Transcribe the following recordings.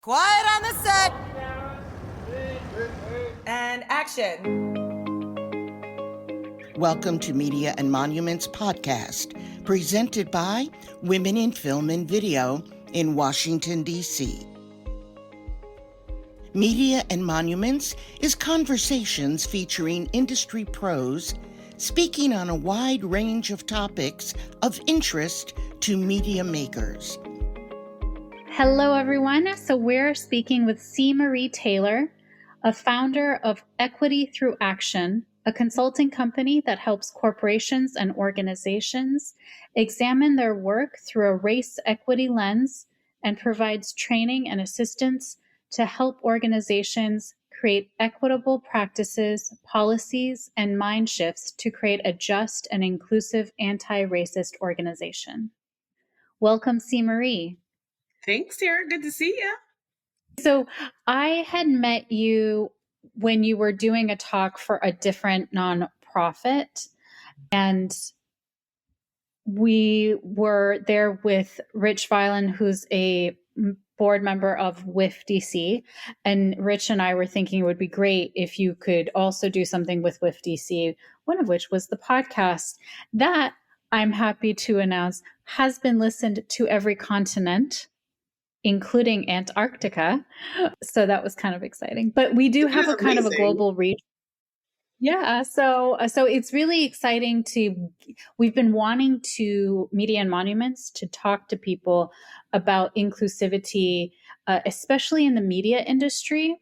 Quiet on the set. And action. Welcome to Media and Monuments Podcast, presented by Women in Film and Video in Washington, D.C. Media and Monuments is conversations featuring industry pros speaking on a wide range of topics of interest to media makers. Hello, everyone. So we're speaking with C. Marie Taylor, a founder of Equity Through Action, a consulting company that helps corporations and organizations examine their work through a race equity lens and provides training and assistance to help organizations create equitable practices, policies, and mind shifts to create a just and inclusive anti-racist organization. Welcome, C. Marie. Thanks, Tara. Good to see you. So I had met you when you were doing a talk for a different nonprofit, and we were there with Rich Violin, who's a board member of WIF DC. And Rich and I were thinking it would be great if you could also do something with WIF DC, one of which was the podcast that I'm happy to announce has been listened to every continent, including Antarctica. So that was kind of exciting. But we do have a kind of a global reach. Yeah. So it's really exciting we've been wanting to Media and Monuments to talk to people about inclusivity, especially in the media industry.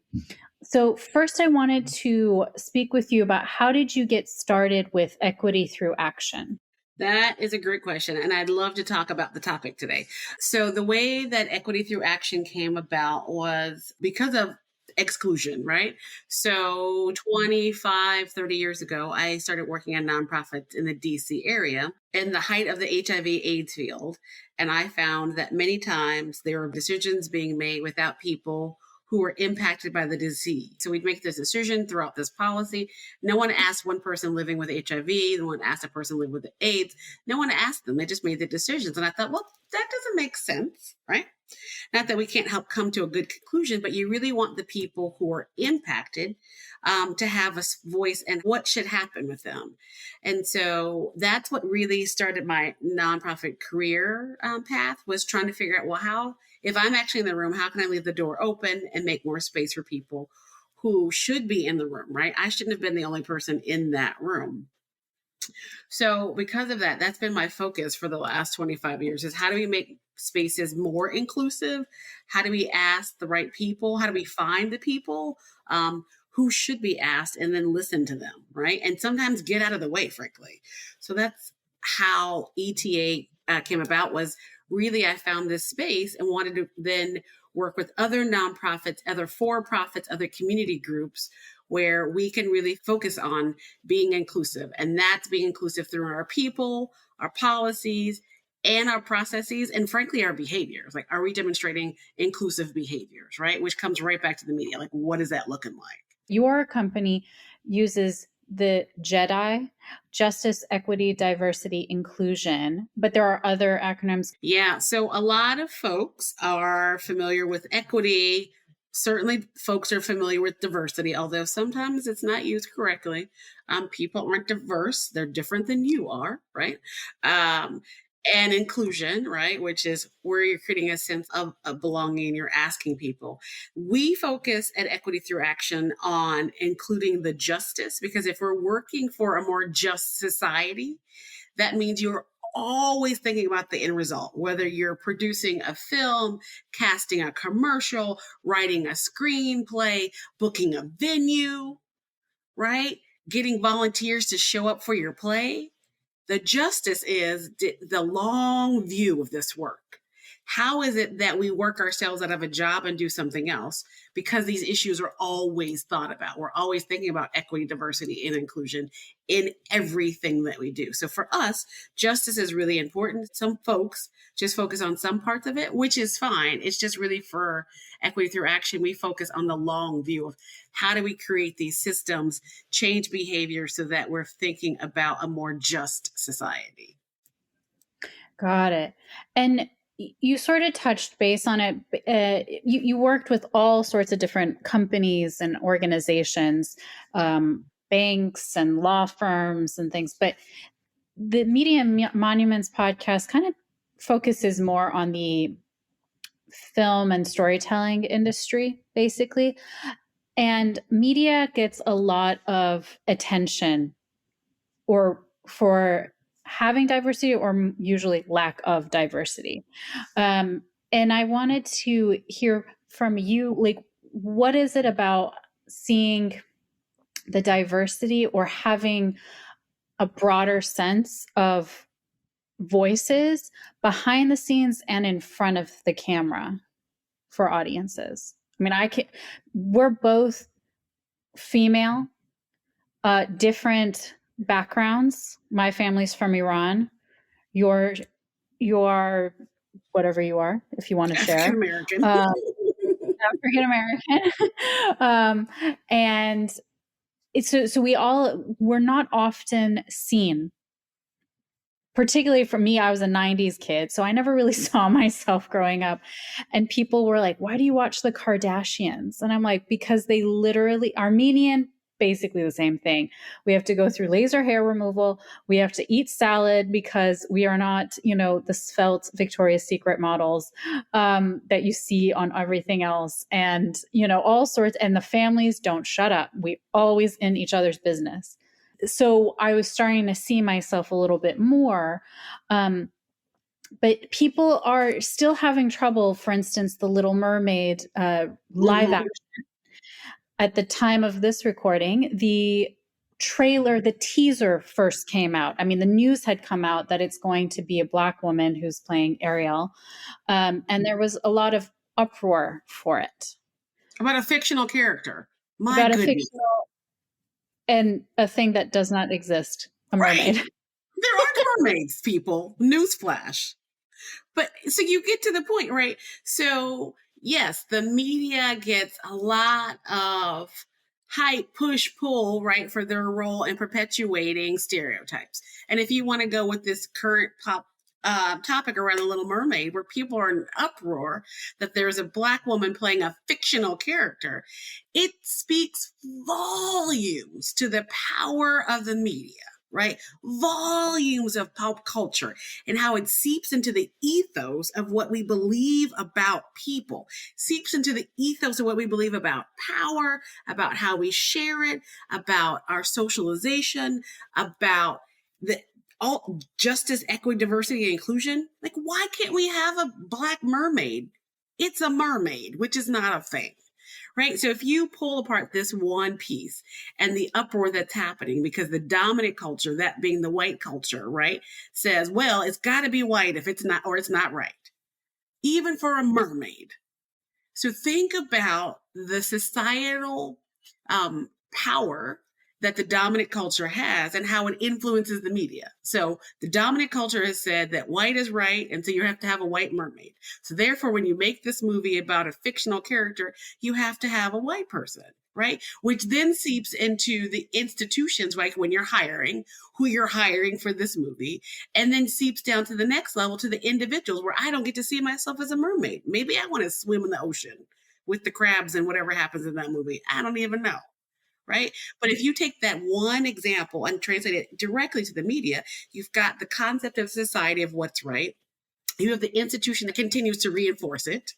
So first I wanted to speak with you about how did you get started with Equity Through Action? That is a great question, and I'd love to talk about the topic today. So the way that Equity Through Action came about was because of exclusion, right? So 25, 30 years ago, I started working at nonprofits in the DC area in the height of the HIV/AIDS field. And I found that many times there were decisions being made without people who were impacted by the disease. So we'd make this decision throughout this policy. No one asked one person living with HIV. No one asked a person living with AIDS. No one asked them. They just made the decisions. And I thought, well, that doesn't make sense, right? Not that we can't help come to a good conclusion, but you really want the people who are impacted to have a voice and what should happen with them. And so that's what really started my nonprofit career path, was trying to figure out, well, if I'm actually in the room, how can I leave the door open and make more space for people who should be in the room, right? I shouldn't have been the only person in that room. So because of that, that's been my focus for the last 25 years, is how do we make spaces more inclusive? How do we ask the right people? How do we find the people who should be asked and then listen to them, right? And sometimes get out of the way, frankly. So that's how ETA came about. Was really, I found this space and wanted to then work with other nonprofits, other for-profits, other community groups, where we can really focus on being inclusive. And that's being inclusive through our people, our policies, and our processes, and frankly, our behaviors. Like, are we demonstrating inclusive behaviors, right? Which comes right back to the media. Like, what is that looking like? Your company uses the JEDI, Justice, Equity, Diversity, Inclusion, but there are other acronyms. Yeah, so a lot of folks are familiar with equity. Certainly, folks are familiar with diversity, although sometimes it's not used correctly. People aren't diverse. They're different than you are, right? And inclusion, right, which is where you're creating a sense of belonging. You're asking people. We focus at Equity Through Action on including the justice, because if we're working for a more just society, that means you're always thinking about the end result, whether you're producing a film, casting a commercial, writing a screenplay, booking a venue, right? Getting volunteers to show up for your play. The justice is the long view of this work. How is it that we work ourselves out of a job and do something else? Because these issues are always thought about. We're always thinking about equity, diversity, and inclusion in everything that we do. So for us, justice is really important. Some folks just focus on some parts of it, which is fine. It's just really, for Equity Through Action, we focus on the long view of how do we create these systems, change behavior so that we're thinking about a more just society. Got it. And you sort of touched base on it. You worked with all sorts of different companies and organizations, banks and law firms and things. But the Media Monuments podcast kind of focuses more on the film and storytelling industry, basically. And media gets a lot of attention or for having diversity or usually lack of diversity. And I wanted to hear from you, like, what is it about seeing the diversity or having a broader sense of voices behind the scenes and in front of the camera for audiences? I mean, we're both female, different backgrounds. My family's from Iran. You're whatever you are, if you want to share. African American. African American. And so we're not often seen. Particularly for me, I was a 90s kid, so I never really saw myself growing up. And people were like, why do you watch the Kardashians? And I'm like, because they literally, Armenian, basically the same thing. We have to go through laser hair removal. We have to eat salad because we are not, the svelte Victoria's Secret models that you see on everything else. And, all sorts, and the families don't shut up. We always in each other's business. So I was starting to see myself a little bit more. But people are still having trouble, for instance, The Little Mermaid live action. At the time of this recording, the trailer, the teaser first came out. I mean, the news had come out that it's going to be a Black woman who's playing Ariel. And there was a lot of uproar for it. About a fictional character. My goodness. And a thing that does not exist, a mermaid. Right. There aren't mermaids, people. Newsflash. But so you get to the point, right? So yes, the media gets a lot of hype, push, pull, right, for their role in perpetuating stereotypes. And if you want to go with this current pop topic around The Little Mermaid, where people are in uproar that there's a Black woman playing a fictional character, it speaks volumes to the power of the media, right? Volumes of pop culture and how it seeps into the ethos of what we believe about people, seeps into the ethos of what we believe about power, about how we share it, about our socialization, about all justice, equity, diversity, and inclusion. Like, why can't we have a Black mermaid? It's a mermaid, which is not a thing, right? So if you pull apart this one piece and the uproar that's happening because the dominant culture, that being the white culture, right, says, well, it's got to be white if it's not, or it's not right, even for a mermaid. So think about the societal power that the dominant culture has and how it influences the media. So the dominant culture has said that white is right, and so you have to have a white mermaid. So therefore, when you make this movie about a fictional character, you have to have a white person, right? Which then seeps into the institutions, like when you're hiring, who you're hiring for this movie, and then seeps down to the next level to the individuals where I don't get to see myself as a mermaid. Maybe I want to swim in the ocean with the crabs and whatever happens in that movie. I don't even know. Right? But if you take that one example and translate it directly to the media, you've got the concept of society of what's right. You have the institution that continues to reinforce it,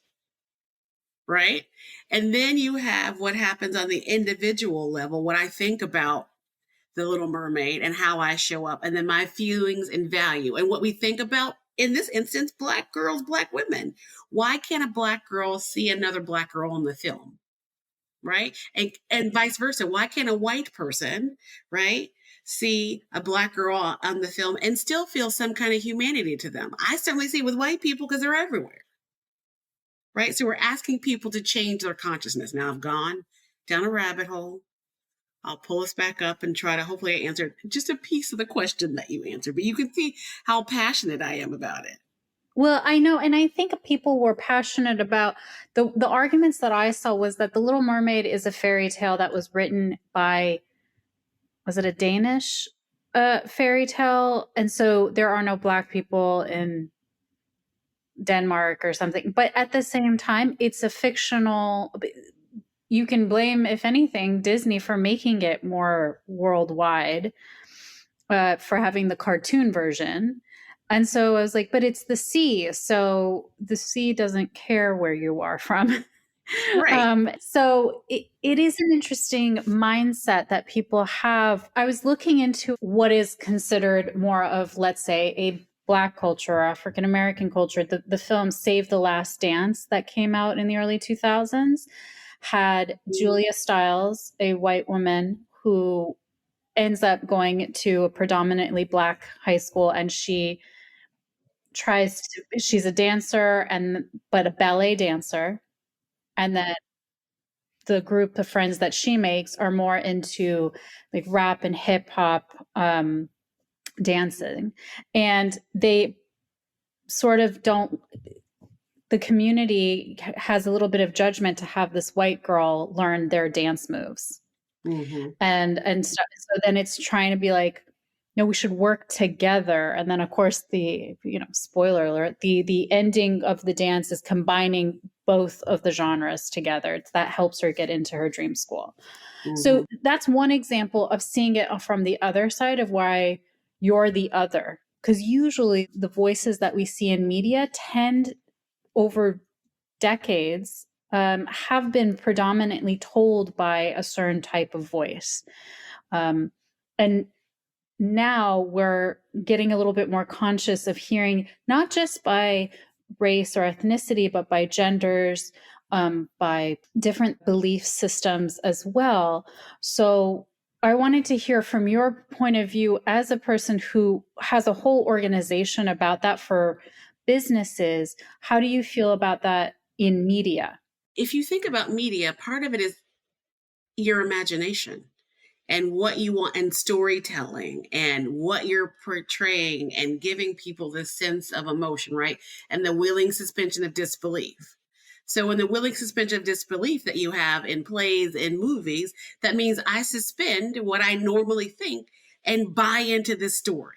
right? And then you have what happens on the individual level, what I think about The Little Mermaid and how I show up, and then my feelings and value, and what we think about, in this instance, Black girls, Black women. Why can't a Black girl see another Black girl in the film? Right? And vice versa. Why can't a white person, right, see a Black girl on the film and still feel some kind of humanity to them? I certainly see with white people because they're everywhere. Right? So we're asking people to change their consciousness. Now I've gone down a rabbit hole. I'll pull us back up and try to hopefully answer just a piece of the question that you answered, but you can see how passionate I am about it. Well, I know, and I think people were passionate about the arguments that I saw was that The Little Mermaid is a fairy tale that was written by, was it a Danish fairy tale? And so there are no Black people in Denmark or something. But at the same time, it's a fictional. You can blame, if anything, Disney for making it more worldwide, for having the cartoon version. And so I was like, but it's the sea. So the sea doesn't care where you are from. Right. So it is an interesting mindset that people have. I was looking into what is considered more of, let's say, a Black culture or African American culture. The film Save the Last Dance that came out in the early 2000s had Julia Stiles, a white woman who ends up going to a predominantly Black high school, and she's a dancer but a ballet dancer. And then the group of friends that she makes are more into like rap and hip hop dancing. And they sort of don't, the community has a little bit of judgment to have this white girl learn their dance moves. Mm-hmm. And so then it's trying to be like, no, we should work together. And then of course spoiler alert, the ending of the dance is combining both of the genres together. That helps her get into her dream school. Mm-hmm. So that's one example of seeing it from the other side of why you're the other. Because usually the voices that we see in media tend over decades have been predominantly told by a certain type of voice. And now we're getting a little bit more conscious of hearing not just by race or ethnicity, but by genders, by different belief systems as well. So I wanted to hear from your point of view as a person who has a whole organization about that for businesses. How do you feel about that in media? If you think about media, part of it is your imagination and what you want, and storytelling and what you're portraying and giving people this sense of emotion, right? And the willing suspension of disbelief. So in the willing suspension of disbelief that you have in plays and movies, that means I suspend what I normally think and buy into this story.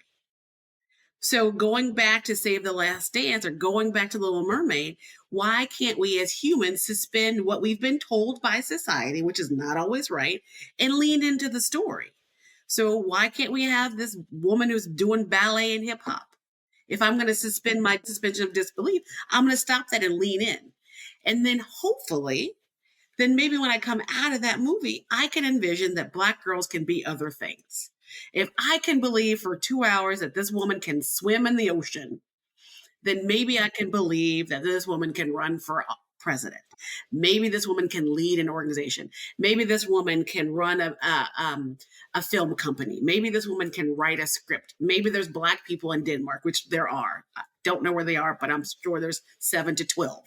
So going back to Save the Last Dance or going back to Little Mermaid, why can't we as humans suspend what we've been told by society, which is not always right, and lean into the story? So why can't we have this woman who's doing ballet and hip hop? If I'm going to suspend my suspension of disbelief, I'm going to stop that and lean in. And then hopefully, then maybe when I come out of that movie, I can envision that Black girls can be other things. If I can believe for 2 hours that this woman can swim in the ocean, then maybe I can believe that this woman can run for president. Maybe this woman can lead an organization. Maybe this woman can run a film company. Maybe this woman can write a script. Maybe there's Black people in Denmark, which there are. I don't know where they are, but I'm sure there's 7 to 12.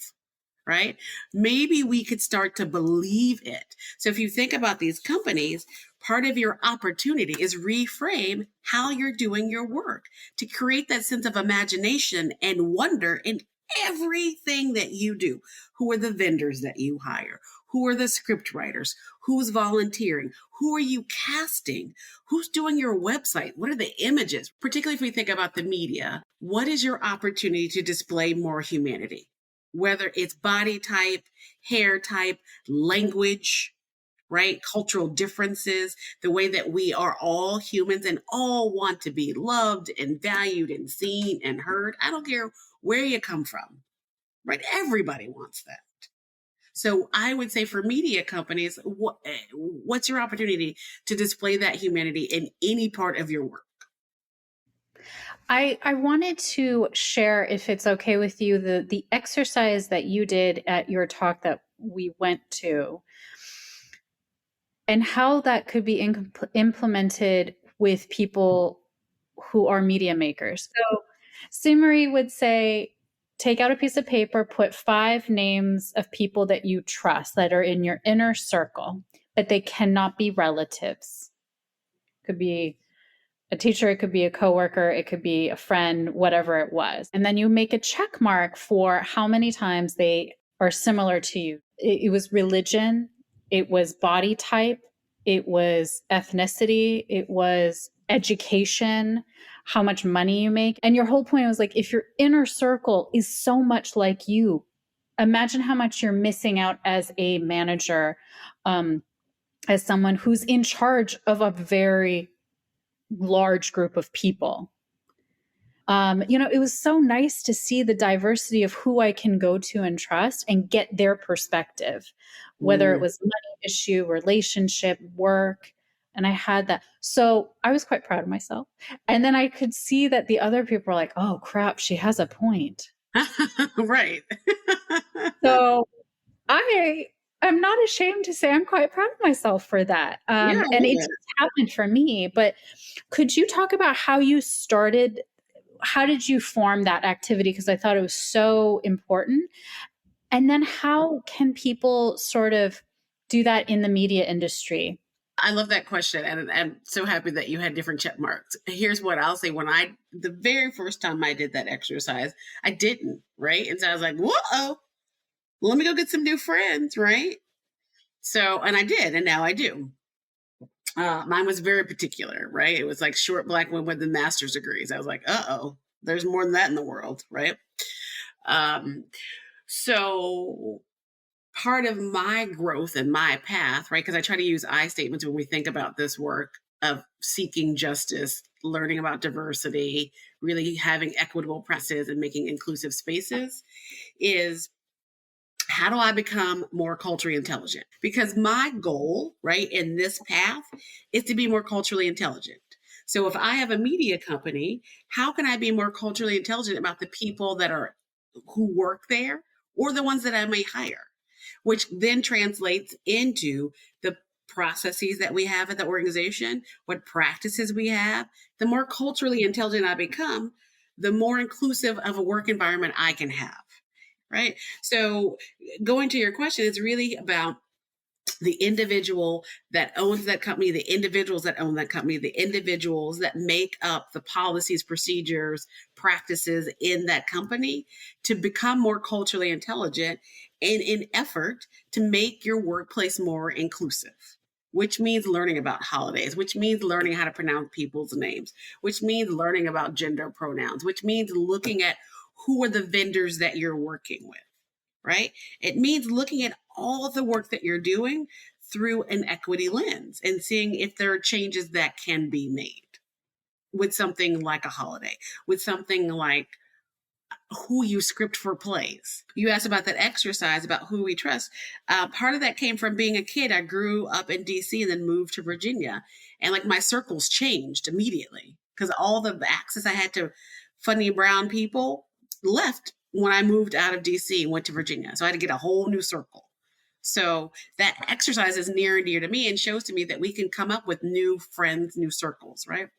Right? Maybe we could start to believe it. So if you think about these companies, part of your opportunity is reframe how you're doing your work to create that sense of imagination and wonder in everything that you do. Who are the vendors that you hire? Who are the script writers? Who's volunteering? Who are you casting? Who's doing your website? What are the images? Particularly if we think about the media, what is your opportunity to display more humanity? Whether it's body type, hair type, language, right? Cultural differences, the way that we are all humans and all want to be loved and valued and seen and heard. I don't care where you come from, right? Everybody wants that. So I would say for media companies, what's your opportunity to display that humanity in any part of your work? I wanted to share, if it's okay with you, the exercise that you did at your talk that we went to, and how that could be implemented with people who are media makers. So Simari would say, take out a piece of paper, put 5 names of people that you trust that are in your inner circle, but they cannot be relatives. Could be a teacher, it could be a coworker, it could be a friend, whatever it was. And then you make a check mark for how many times they are similar to you. It was religion, it was body type, it was ethnicity, it was education. how much money you make. And your whole point was like, if your inner circle is so much like you, imagine how much you're missing out as a manager, as someone who's in charge of a very large group of people. It was so nice to see the diversity of who I can go to and trust and get their perspective, whether it was money issue, relationship, work. And I had that. So I was quite proud of myself. And then I could see that the other people were like, oh crap, she has a point. Right. So I'm not ashamed to say I'm quite proud of myself for that. Yeah, and it just happened for me. But could you talk about how you started? How did you form that activity? Because I thought it was so important. And then how can people sort of do that in the media industry? I love that question. And I'm so happy that you had different check marks. Here's what I'll say. The very first time I did that exercise, I didn't, right? And so I was like, whoa, let me go get some new friends, right? So, and I did, and now I do. Mine was very particular, right? It was like short black women with master's degrees. I was like, there's more than that in the world, right? So part of my growth and my path, right? Because I try to use I statements when we think about this work of seeking justice, learning about diversity, really having equitable practices and making inclusive spaces, is how do I become more culturally intelligent? Because my goal, right, in this path is to be more culturally intelligent. So if I have a media company, how can I be more culturally intelligent about the people who work there or the ones that I may hire? Which then translates into the processes that we have at the organization, what practices we have. The more culturally intelligent I become, the more inclusive of a work environment I can have. Right. So going to your question, it's really about the individual that owns that company, the individuals that own that company, the individuals that make up the policies, procedures, practices in that company to become more culturally intelligent and in effort to make your workplace more inclusive, which means learning about holidays, which means learning how to pronounce people's names, which means learning about gender pronouns, which means looking at who are the vendors that you're working with, right? It means looking at all the work that you're doing through an equity lens and seeing if there are changes that can be made with something like a holiday, with something like who you script for plays. You asked about that exercise about who we trust. Part of that came from being a kid. I grew up in DC and then moved to Virginia. And like my circles changed immediately because all the access I had to funny brown people left when I moved out of DC and went to Virginia. So I had to get a whole new circle. So that exercise is near and dear to me and shows to me that we can come up with new friends, new circles, right?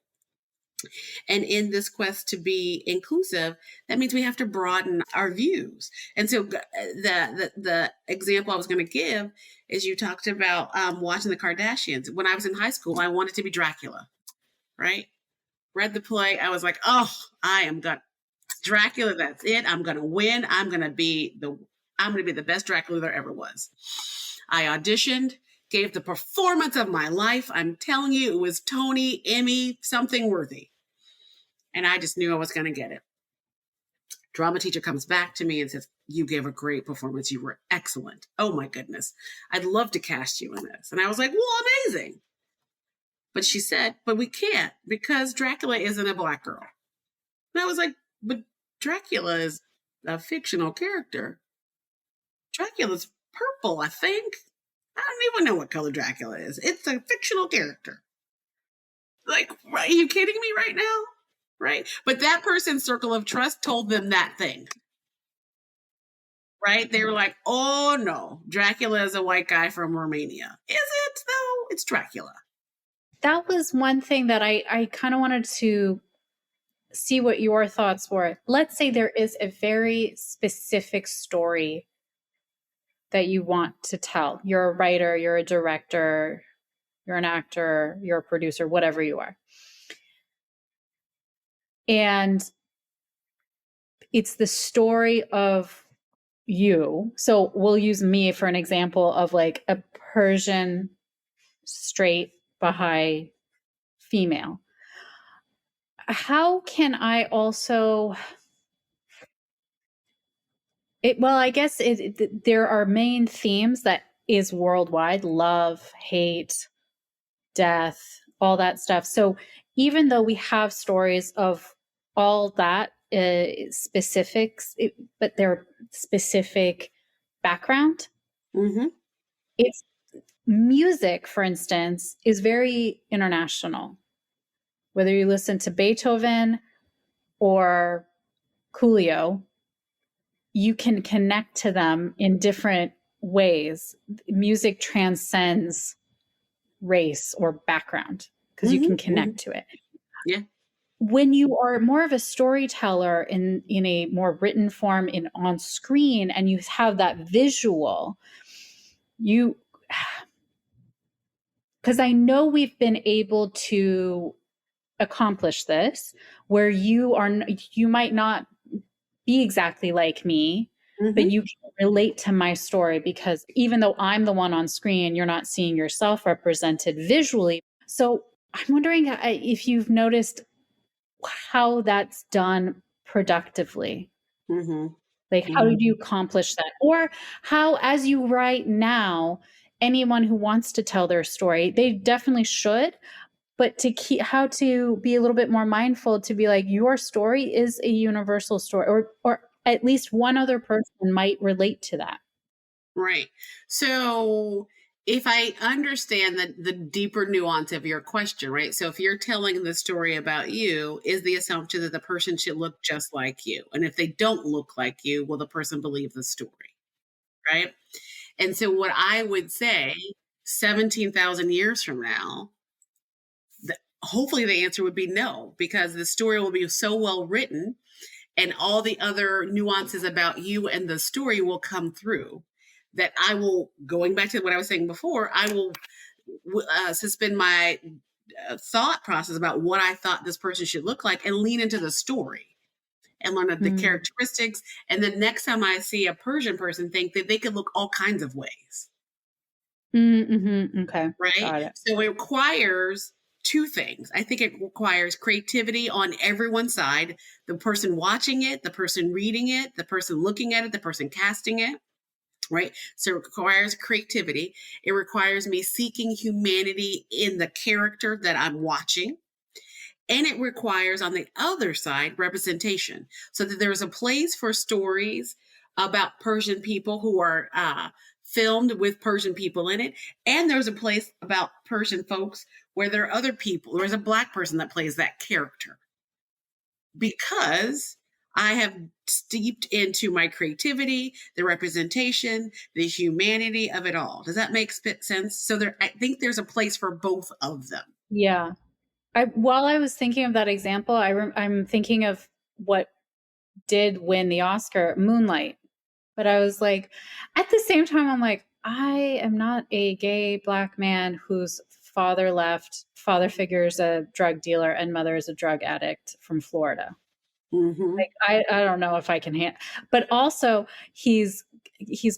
And in this quest to be inclusive, that means we have to broaden our views. And so the example I was going to give is you talked about watching the Kardashians. When I was in high school, I wanted to be Dracula, right? Read the play. I was like, I am going Dracula, that's it. I'm going to win. I'm going to be the best Dracula there ever was. I auditioned, gave the performance of my life. I'm telling you, it was Tony, Emmy, something worthy. And I just knew I was going to get it. Drama teacher comes back to me and says, you gave a great performance. You were excellent. Oh my goodness. I'd love to cast you in this. And I was like, well, amazing. But she said, but we can't because Dracula isn't a Black girl. And I was like, but Dracula is a fictional character. Dracula's purple, I think. I don't even know what color Dracula is. It's a fictional character. Like, are you kidding me right now? Right? But that person's circle of trust told them that thing. Right? They were like, oh no, Dracula is a white guy from Romania. Is it though? It's Dracula. That was one thing that I kind of wanted to see what your thoughts were. Let's say there is a very specific story that you want to tell. You're a writer, you're a director, you're an actor, you're a producer, whatever you are. And it's the story of you. So we'll use me for an example of like a Persian straight Baha'i female. how can I also well, I guess there are main themes that is worldwide: love, hate, death, all that stuff. So even though we have stories of all that specifics, but they're specific background, Mm-hmm. it's music, for instance, is very international. Whether you listen to Beethoven or Coolio, you can connect to them in different ways. Music transcends race or background because you Mm-hmm. can Mm-hmm. connect to it. Yeah. When you are more of a storyteller in a more written form in on screen, and you have that visual, you because I know we've been able to accomplish this where you might not be exactly like me, but Mm-hmm. you can relate to my story because even though I'm the one on screen, you're not seeing yourself represented visually. So I'm wondering if you've noticed how that's done productively. Mm-hmm. Like, how Mm-hmm. did you accomplish that? Or how, as you write now, anyone who wants to tell their story, they definitely should, but to keep how to be a little bit more mindful to be like your story is a universal story, or at least one other person might relate to that. Right. So if I understand the deeper nuance of your question, right? So if you're telling the story about you, is the assumption that the person should look just like you? And if they don't look like you, will the person believe the story? Right. And so what I would say 17,000 years from now, hopefully the answer would be no, because the story will be so well written and all the other nuances about you and the story will come through that I will, going back to what I was saying before, I will suspend my thought process about what I thought this person should look like and lean into the story and learn the Mm. characteristics. And the next time I see a Persian person, think that they could look all kinds of ways. Mm-hmm. Okay, Right? got it. So it requires two things. I think it requires creativity on everyone's side, the person watching it, the person reading it, the person looking at it, the person casting it. Right. So it requires creativity. It requires me seeking humanity in the character that I'm watching. And it requires on the other side representation so that there's a place for stories about Persian people who are filmed with Persian people in it. And there's a place about Persian folks where there are other people. There's a Black person that plays that character because I have steeped into my creativity, the representation, the humanity of it all. Does that make sense? So I think there's a place for both of them. Yeah. While I was thinking of that example, I'm thinking of what did win the Oscar, Moonlight. But I was like, at the same time, I'm like, I am not a gay Black man whose father figure is a drug dealer and mother is a drug addict from Florida. Mm-hmm. Like, I don't know if I can handle, but also he's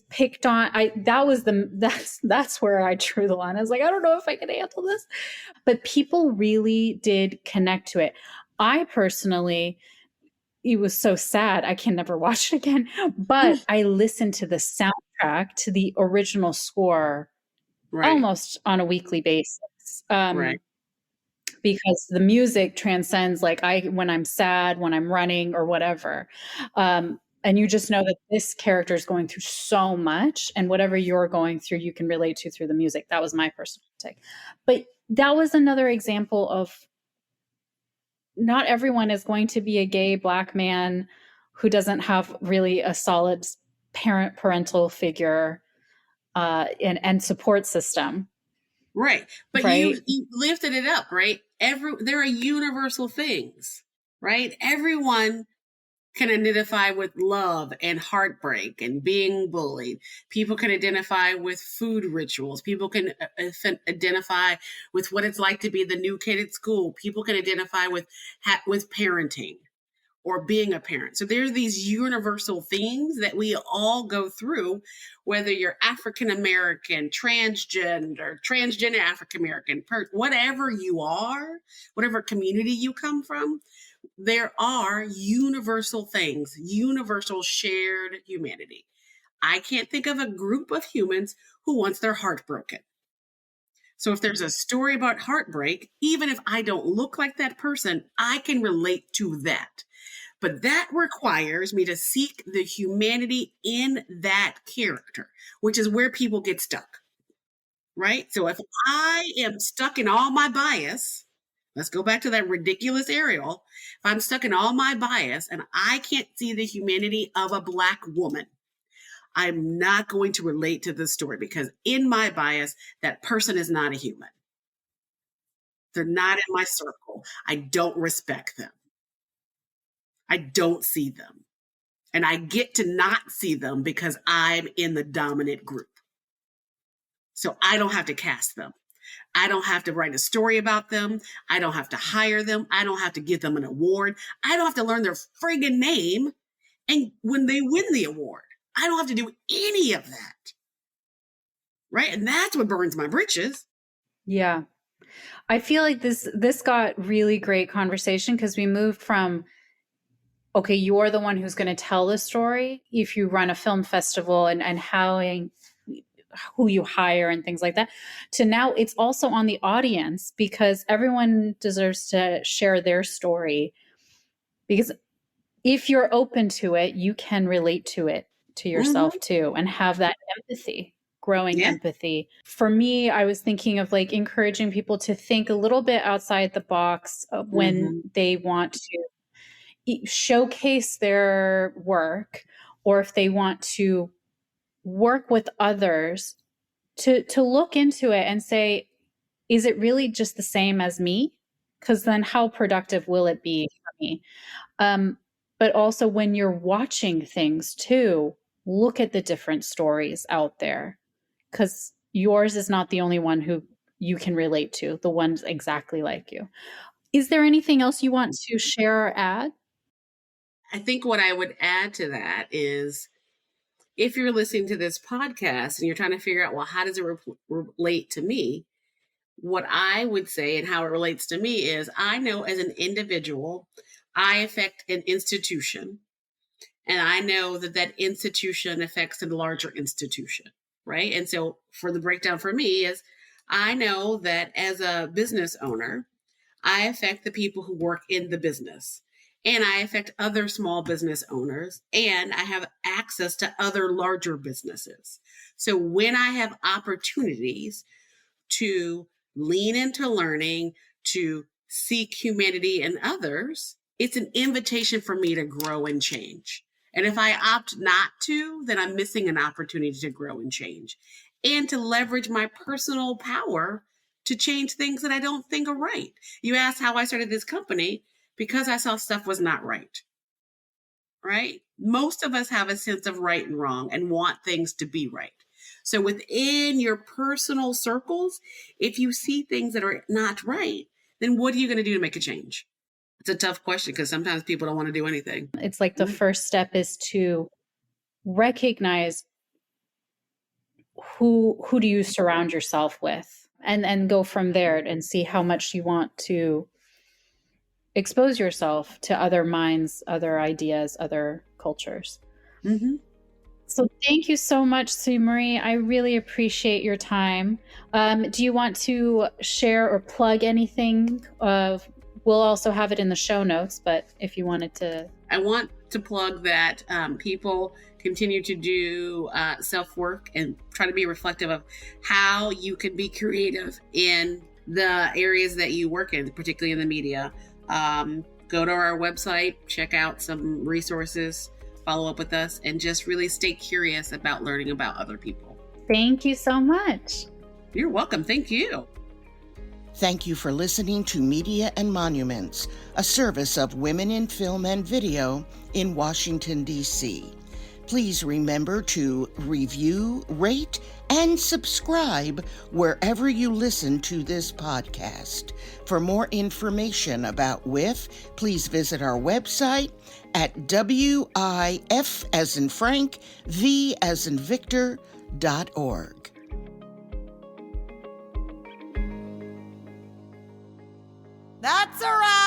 picked on. That's where I drew the line. I was like, I don't know if I can handle this, but people really did connect to it. I personally, it was so sad. I can never watch it again. But I listened to the soundtrack to the original score Right. almost on a weekly basis. Right. Because the music transcends like when I'm sad, when I'm running or whatever. And you just know that this character is going through so much, and whatever you're going through, you can relate to through the music. That was my personal take. But that was another example of not everyone is going to be a gay Black man who doesn't have really a solid parental figure and support system. Right. But Right. you lifted it up, right? There are universal things, right? Everyone can identify with love and heartbreak and being bullied. People can identify with food rituals. People can identify with what it's like to be the new kid at school. People can identify with parenting, or being a parent. So there's these universal themes that we all go through, whether you're African American, transgender African American, whatever you are, whatever community you come from, there are universal things, universal shared humanity. I can't think of a group of humans who wants their heart broken. So if there's a story about heartbreak, even if I don't look like that person, I can relate to that. But that requires me to seek the humanity in that character, which is where people get stuck, right? So if I am stuck in all my bias, let's go back to that ridiculous Ariel. If I'm stuck in all my bias and I can't see the humanity of a Black woman, I'm not going to relate to the story because in my bias, that person is not a human. They're not in my circle. I don't respect them. I don't see them. And I get to not see them because I'm in the dominant group. So I don't have to cast them. I don't have to write a story about them. I don't have to hire them. I don't have to give them an award. I don't have to learn their friggin' name. And when they win the award, I don't have to do any of that. Right? And that's what burns my britches. Yeah. I feel like this got really great conversation because we moved from, okay, you're the one who's going to tell the story if you run a film festival and who you hire and things like that, to now it's also on the audience because everyone deserves to share their story. Because if you're open to it, you can relate to it to yourself too and have that empathy. Growing empathy. For me, I was thinking of like encouraging people to think a little bit outside the box when they want to showcase their work, or if they want to work with others, to look into it and say, is it really just the same as me? Because then how productive will it be for me? But also when you're watching things too, look at the different stories out there, because yours is not the only one who you can relate to, the ones exactly like you. Is there anything else you want to share or add? I think what I would add to that is if you're listening to this podcast and you're trying to figure out, well, how does it relate to me? What I would say and how it relates to me is I know as an individual, I affect an institution. And I know that that institution affects a larger institution, right? And so for the breakdown for me is I know that as a business owner, I affect the people who work in the business. And I affect other small business owners, and I have access to other larger businesses. So when I have opportunities to lean into learning, to seek humanity in others, it's an invitation for me to grow and change. And if I opt not to, then I'm missing an opportunity to grow and change and to leverage my personal power to change things that I don't think are right. You asked how I started this company. Because I saw stuff was not right, right? Most of us have a sense of right and wrong and want things to be right. So within your personal circles, if you see things that are not right, then what are you going to do to make a change? It's a tough question because sometimes people don't want to do anything. It's like the first step is to recognize who do you surround yourself with, and go from there and see how much you want to expose yourself to other minds, other ideas, other cultures. So thank you so much, Sue Marie. I really appreciate your time. Do you want to share or plug anything? We'll also have it in the show notes, but if you wanted to. I want to plug that people continue to do self-work and try to be reflective of how you can be creative in the areas that you work in, particularly in the media. Go to our website, check out some resources, follow up with us, and just really stay curious about learning about other people. Thank you so much. You're welcome. Thank you. Thank you for listening to Media and Monuments, a service of Women in Film and Video in Washington, D.C. Please remember to review, rate, and subscribe wherever you listen to this podcast. For more information about WIF, please visit our website at WIF as in Frank, V as in Victor.org. That's a wrap.